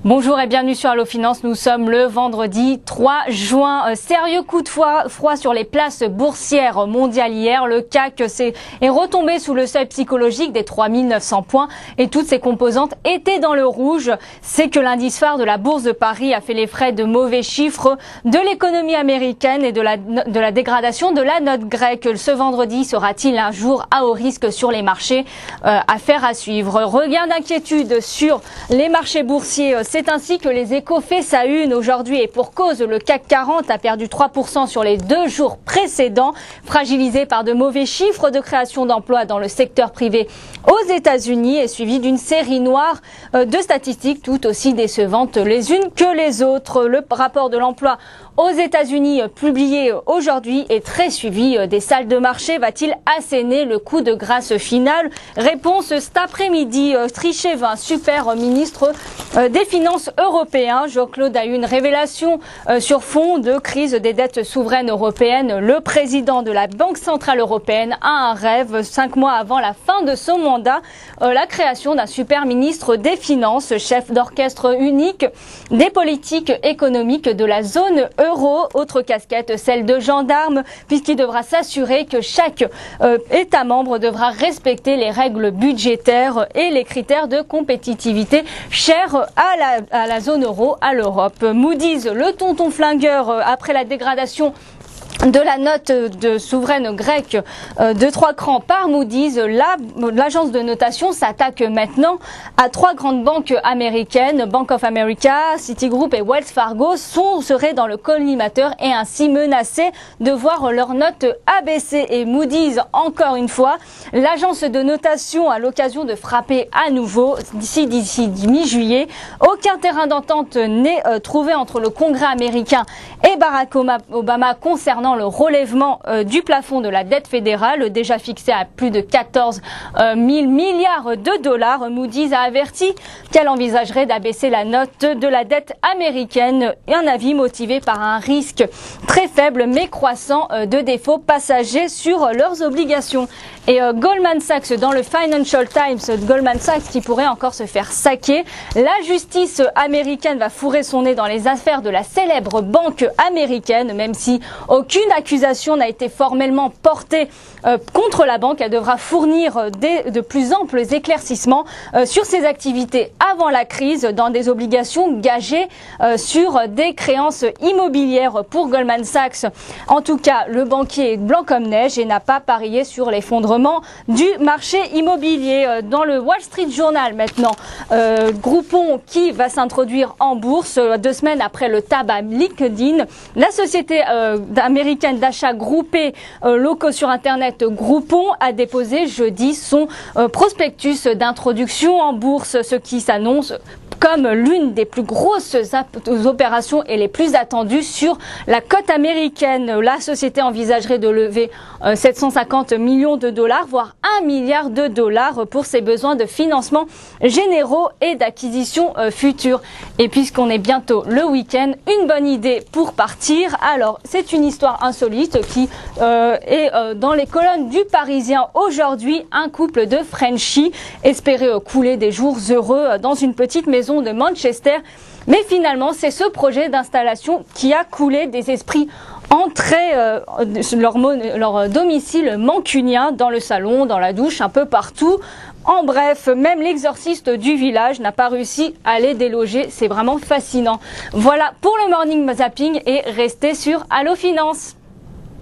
Bonjour et bienvenue sur Allo Finance. Nous sommes le vendredi 3 juin. Sérieux coup de froid sur les places boursières mondiales hier. Le CAC est retombé sous le seuil psychologique des 3900 points et toutes ses composantes étaient dans le rouge. C'est que l'indice phare de la bourse de Paris a fait les frais de mauvais chiffres de l'économie américaine et de la dégradation de la note grecque. Ce vendredi sera-t-il un jour à haut risque sur les marchés? Affaire à suivre. Regain d'inquiétude sur les marchés boursiers. C'est ainsi que les Échos fait sa une aujourd'hui et pour cause, le CAC 40 a perdu 3% sur les 2 jours précédents, fragilisé par de mauvais chiffres de création d'emplois dans le secteur privé aux États-Unis et suivi d'une série noire de statistiques tout aussi décevantes les unes que les autres. Le rapport de l'emploi aux États-Unis publié aujourd'hui est très suivi des salles de marché. Va-t-il asséner le coup de grâce final? Réponse cet après-midi. Trichet va super ministre des Finances européen. Jean-Claude a eu une révélation sur fond de crise des dettes souveraines européennes. Le président de la Banque Centrale Européenne a un rêve 5 mois avant la fin de son mandat. La création d'un super ministre des Finances, chef d'orchestre unique des politiques économiques de la zone euro. Autre casquette, celle de gendarme, puisqu'il devra s'assurer que chaque État membre devra respecter les règles budgétaires et les critères de compétitivité chers à la zone euro, à l'Europe. Moody's, le tonton flingueur, après la dégradation de la note de souveraine grecque de 3 crans par Moody's, l'agence de notation s'attaque maintenant à 3 grandes banques américaines, Bank of America, Citigroup et Wells Fargo, seraient dans le collimateur et ainsi menacées de voir leur note abaissée. Et Moody's, encore une fois, l'agence de notation a l'occasion de frapper à nouveau d'ici mi-juillet. Aucun terrain d'entente n'est trouvé entre le Congrès américain et Barack Obama concernant le relèvement du plafond de la dette fédérale, déjà fixé à plus de 14 000 milliards de dollars. Moody's a averti qu'elle envisagerait d'abaisser la note de la dette américaine, un avis motivé par un risque très faible mais croissant de défauts passagers sur leurs obligations. Et Goldman Sachs, dans le Financial Times, Goldman Sachs qui pourrait encore se faire saquer. La justice américaine va fourrer son nez dans les affaires de la célèbre banque américaine, même si aucune accusation n'a été formellement portée contre la banque. Elle devra fournir de plus amples éclaircissements sur ses activités avant la crise dans des obligations gagées sur des créances immobilières pour Goldman Sachs. En tout cas, le banquier est blanc comme neige et n'a pas parié sur l'effondrement du marché immobilier. Dans le Wall Street Journal maintenant, Groupon qui va s'introduire en bourse 2 semaines après le tabac LinkedIn. La société américaine d'achat groupé locaux sur Internet Groupon a déposé jeudi son prospectus d'introduction en bourse, ce qui s'annonce comme l'une des plus grosses opérations et les plus attendues sur la cote américaine. La société envisagerait de lever 750 millions de dollars, voire 1 milliard de dollars pour ses besoins de financement généraux et d'acquisition futures. Et puisqu'on est bientôt le week-end, une bonne idée pour partir. Alors, c'est une histoire insolite qui est dans les colonnes du Parisien aujourd'hui. Un couple de Frenchies espérait couler des jours heureux dans une petite maison de Manchester, mais finalement c'est ce projet d'installation qui a coulé des esprits entrés leur domicile mancunien, dans le salon, dans la douche, un peu partout. En bref, même l'exorciste du village n'a pas réussi à les déloger. C'est vraiment fascinant. Voilà pour le morning zapping et restez sur Allo Finance.